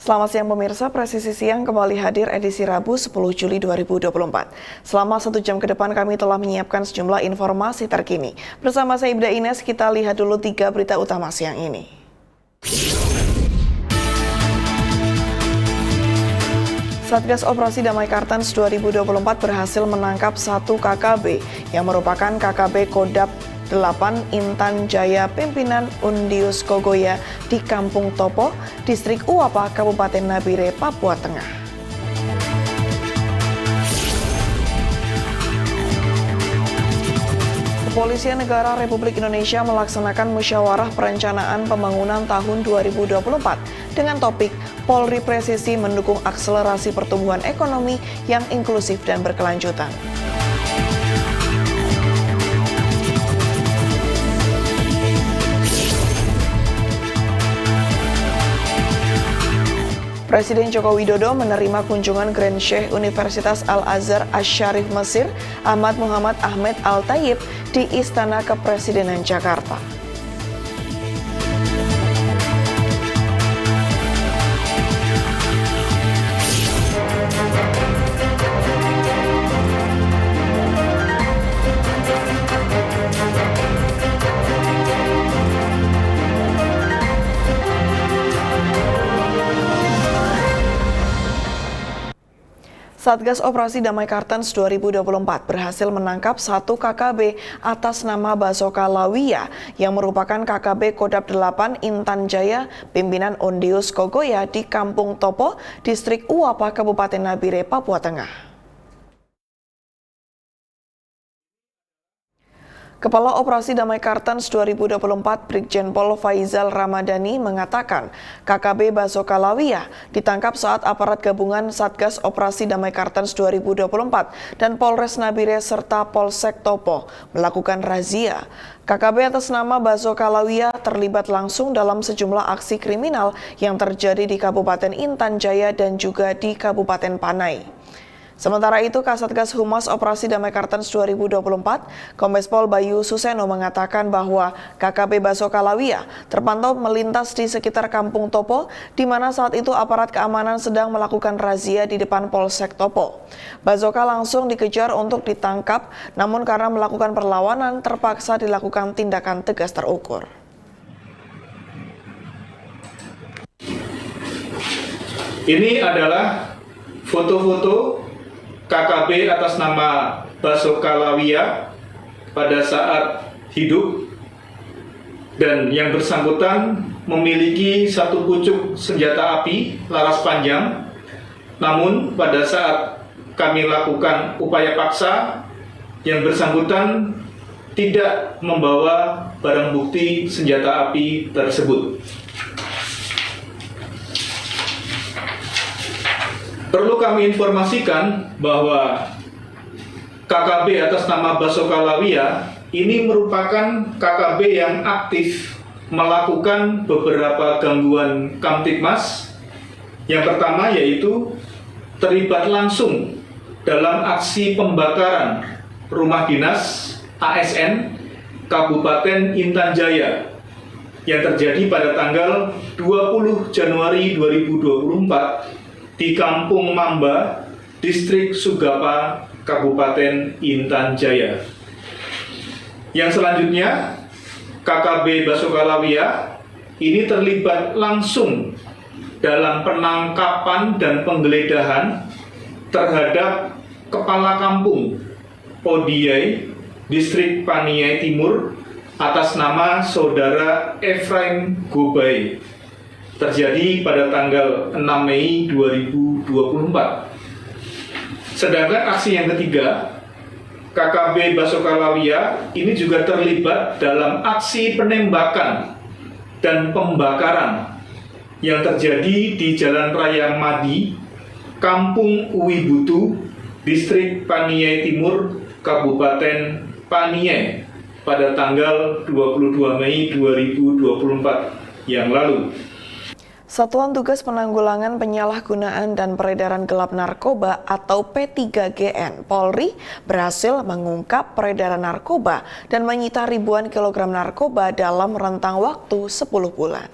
Selamat siang pemirsa, Presisi Siang kembali hadir edisi Rabu 10 Juli 2024. Selama 1 jam ke depan kami telah menyiapkan sejumlah informasi terkini. Bersama saya Ibda Ines, kita lihat dulu 3 berita utama siang ini. Satgas Operasi Damai Kartens 2024 berhasil menangkap 1 KKB yang merupakan KKB Kodap 8 Intan Jaya pimpinan Undius Kogoya di Kampung Topo, Distrik Uapa, Kabupaten Nabire, Papua Tengah. Kepolisian Negara Republik Indonesia melaksanakan musyawarah perencanaan pembangunan tahun 2024 dengan topik Polri Presisi mendukung akselerasi pertumbuhan ekonomi yang inklusif dan berkelanjutan. Presiden Joko Widodo menerima kunjungan Grand Sheikh Universitas Al-Azhar Asy-Syarif Mesir, Ahmad Muhammad Ahmed Al-Thayyib di Istana Kepresidenan Jakarta. Satgas Operasi Damai Kartens 2024 berhasil menangkap 1 KKB atas nama Basoka Lawia yang merupakan KKB Kodap 8 Intan Jaya pimpinan Undius Kogoya di Kampung Topo, Distrik Uapa, Kabupaten Nabire, Papua Tengah. Kepala Operasi Damai Kartens 2024 Brigjen Pol Faizal Ramadhani mengatakan KKB Basoka Lawia ditangkap saat aparat gabungan Satgas Operasi Damai Kartens 2024 dan Polres Nabire serta Polsek Topo melakukan razia. KKB atas nama Basoka Lawia terlibat langsung dalam sejumlah aksi kriminal yang terjadi di Kabupaten Intan Jaya dan juga di Kabupaten Panai. Sementara itu, Kasatgas Humas Operasi Damai Kartens 2024, Kombes Pol Bayu Suseno mengatakan bahwa KKB Basoka Lawia terpantau melintas di sekitar Kampung Topo, di mana saat itu aparat keamanan sedang melakukan razia di depan Polsek Topo. Basoka langsung dikejar untuk ditangkap, namun karena melakukan perlawanan terpaksa dilakukan tindakan tegas terukur. Ini adalah foto-foto KKB atas nama Basoka Lawia pada saat hidup dan yang bersangkutan memiliki 1 pucuk senjata api laras panjang, namun pada saat kami lakukan upaya paksa yang bersangkutan tidak membawa barang bukti senjata api tersebut. Perlu kami informasikan bahwa KKB atas nama Basoka Lawia ini merupakan KKB yang aktif melakukan beberapa gangguan Kamtibmas. Yang pertama yaitu terlibat langsung dalam aksi pembakaran rumah dinas ASN Kabupaten Intan Jaya yang terjadi pada tanggal 20 Januari 2024 di Kampung Mamba, Distrik Sugapa, Kabupaten Intan Jaya. Yang selanjutnya, KKB Basoka Lawia ini terlibat langsung dalam penangkapan dan penggeledahan terhadap Kepala Kampung Odiai, Distrik Paniai Timur atas nama Saudara Efraim Gobai. Terjadi pada tanggal 6 Mei 2024. Sedangkan aksi yang ketiga, KKB Basoka Lawia ini juga terlibat dalam aksi penembakan dan pembakaran yang terjadi di Jalan Raya Madi, Kampung Uwibutu, Distrik Paniai Timur, Kabupaten Paniai pada tanggal 22 Mei 2024 yang lalu. Satuan Tugas Penanggulangan Penyalahgunaan dan Peredaran Gelap Narkoba atau P3GN Polri berhasil mengungkap peredaran narkoba dan menyita ribuan kilogram narkoba dalam rentang waktu 10 bulan.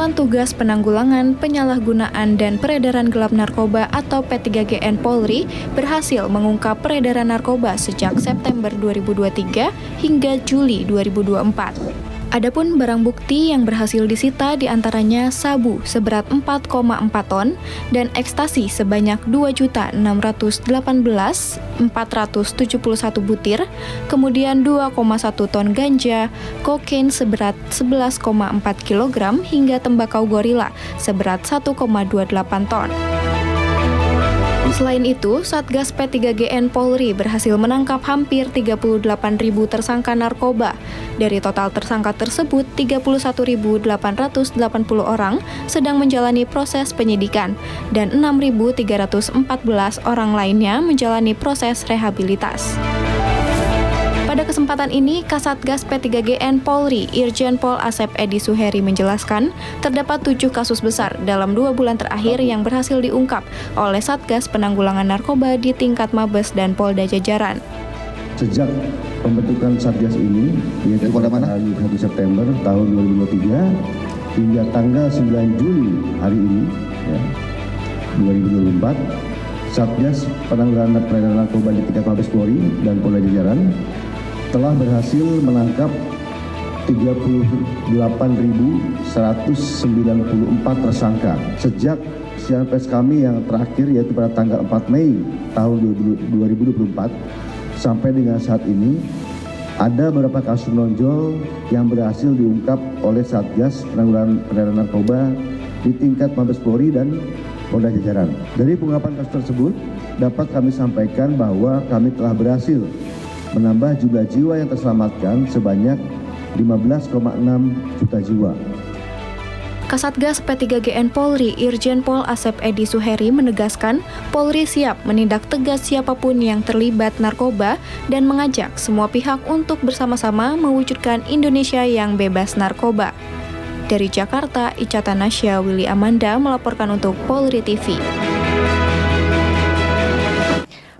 Satuan Tugas Penanggulangan Penyalahgunaan dan Peredaran Gelap Narkoba atau P3GN Polri berhasil mengungkap peredaran narkoba sejak September 2023 hingga Juli 2024. Adapun barang bukti yang berhasil disita diantaranya sabu seberat 4,4 ton dan ekstasi sebanyak 2.618.471 butir, kemudian 2,1 ton ganja, kokain seberat 11,4 kg hingga tembakau gorila seberat 1,28 ton. Selain itu, Satgas P3GN Polri berhasil menangkap hampir 38.000 tersangka narkoba. Dari total tersangka tersebut, 31.880 orang sedang menjalani proses penyidikan dan 6.314 orang lainnya menjalani proses rehabilitas. Pada kesempatan ini, Kasatgas P3GN Polri, Irjen Pol Asep Edi Suheri menjelaskan, terdapat 7 kasus besar dalam 2 bulan terakhir yang berhasil diungkap oleh Satgas Penanggulangan Narkoba di tingkat Mabes dan Polda Jajaran. Sejak pembentukan Satgas ini, yaitu pada hari 1 September tahun 2023 hingga tanggal 9 Juli hari ini, 2024, Satgas Penanggulangan Peredaran Narkoba di tingkat Mabes Polri dan Polda Jajaran telah berhasil menangkap 38.194 tersangka. Sejak siaran pers kami yang terakhir yaitu pada tanggal 4 Mei tahun 2024 sampai dengan saat ini, ada beberapa kasus menonjol yang berhasil diungkap oleh Satgas Penanggulangan Peredaran Narkoba di tingkat Mabes Polri dan Polda Jajaran. Dari pengungkapan kasus tersebut, dapat kami sampaikan bahwa kami telah berhasil menambah jumlah jiwa yang terselamatkan sebanyak 15,6 juta jiwa. Kasatgas P3GN Polri, Irjen Pol Asep Edi Suheri menegaskan, Polri siap menindak tegas siapapun yang terlibat narkoba dan mengajak semua pihak untuk bersama-sama mewujudkan Indonesia yang bebas narkoba. Dari Jakarta, Ica Tanasya Willy Amanda melaporkan untuk Polri TV.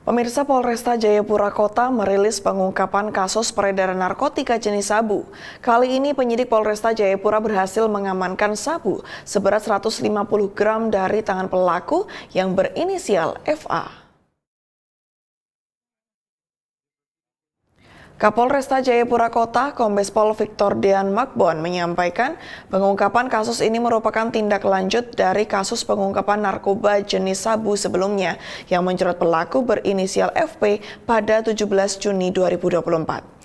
Pemirsa, Polresta Jayapura Kota merilis pengungkapan kasus peredaran narkotika jenis sabu. Kali ini penyidik Polresta Jayapura berhasil mengamankan sabu seberat 150 gram dari tangan pelaku yang berinisial FA. Kapolresta Jayapura Kota, Kombes Pol Victor Dean Makbon menyampaikan pengungkapan kasus ini merupakan tindak lanjut dari kasus pengungkapan narkoba jenis sabu sebelumnya yang menjerat pelaku berinisial FP pada 17 Juni 2024.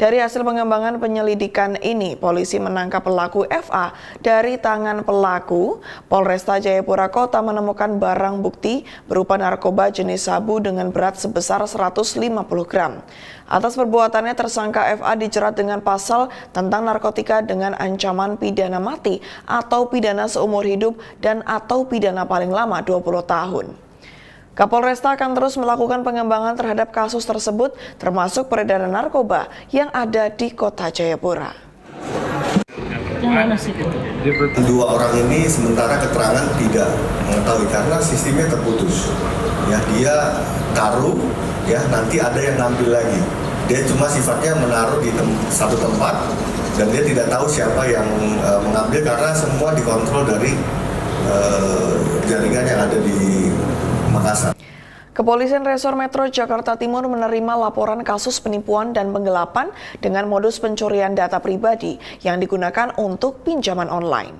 Dari hasil pengembangan penyelidikan ini, polisi menangkap pelaku FA. Dari tangan pelaku, Polresta Jayapura Kota menemukan barang bukti berupa narkoba jenis sabu dengan berat sebesar 150 gram. Atas perbuatannya, tersangka FA dijerat dengan pasal tentang narkotika dengan ancaman pidana mati atau pidana seumur hidup dan atau pidana paling lama 20 tahun. Kapolresta akan terus melakukan pengembangan terhadap kasus tersebut, termasuk peredaran narkoba yang ada di Kota Jayapura. Dua orang ini sementara keterangan tidak mengetahui karena sistemnya terputus. Ya, dia taruh, ya nanti ada yang ngambil lagi. Dia cuma sifatnya menaruh di satu tempat dan dia tidak tahu siapa yang mengambil karena semua dikontrol dari jaringan yang ada di Makassar. Kepolisian Resor Metro Jakarta Timur menerima laporan kasus penipuan dan penggelapan dengan modus pencurian data pribadi yang digunakan untuk pinjaman online.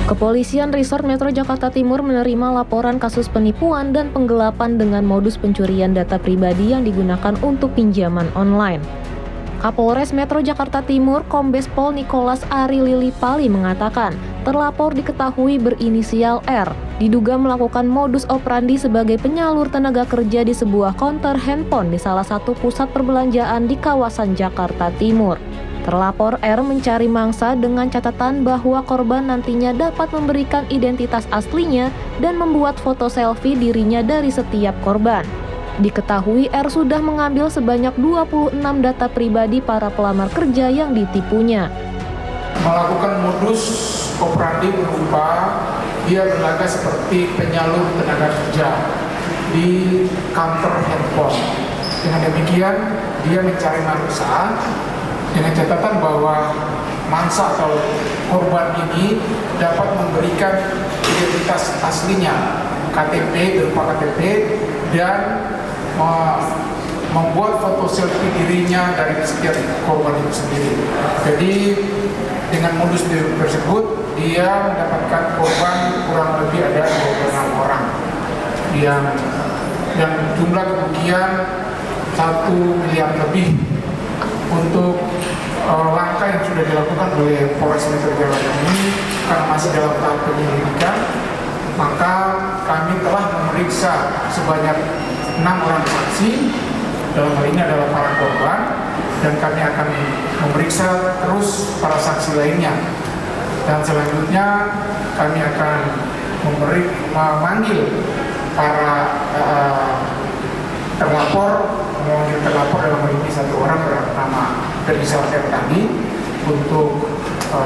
Kepolisian Resor Metro Jakarta Timur menerima laporan kasus penipuan dan penggelapan dengan modus pencurian data pribadi yang digunakan untuk pinjaman online. Kapolres Metro Jakarta Timur, Kombes Pol Nicholas Ari Lilipali mengatakan, terlapor diketahui berinisial R, diduga melakukan modus operandi sebagai penyalur tenaga kerja di sebuah konter handphone di salah satu pusat perbelanjaan di kawasan Jakarta Timur. Terlapor R mencari mangsa dengan catatan bahwa korban nantinya dapat memberikan identitas aslinya dan membuat foto selfie dirinya dari setiap korban. Diketahui R sudah mengambil sebanyak 26 data pribadi para pelamar kerja yang ditipunya. Melakukan modus operandi berupa dia berlaga seperti penyalur tenaga kerja di kantor handphone. Dengan demikian dia mencari mangsa dengan catatan bahwa mangsa atau korban ini dapat memberikan identitas aslinya, KTP berupa KTP, dan membuat foto selfie dirinya dari setiap korban itu sendiri. Jadi dengan modus tersebut dia mendapatkan korban kurang lebih ada 26 orang dan jumlah kerugian 1 miliar lebih. Untuk langkah yang sudah dilakukan oleh Polres Metro Jakarta ini karena masih dalam tahap penyelidikan, maka kami telah memeriksa sebanyak 6 orang saksi, dalam hal ini adalah para korban, dan kami akan memeriksa terus para saksi lainnya. Dan selanjutnya kami akan memanggil para terlapor dalam hal ini 1 orang bernama Ferdi Salter tadi untuk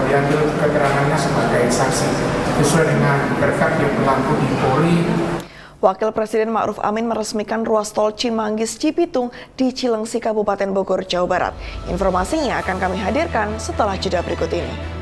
diambil keterangannya sebagai saksi sesuai dengan berkat yang berlaku di Polri. Wakil Presiden Ma'ruf Amin meresmikan ruas tol Cimanggis Cipitung di Cilengsi, Kabupaten Bogor, Jawa Barat. Informasinya akan kami hadirkan setelah jeda berikut ini.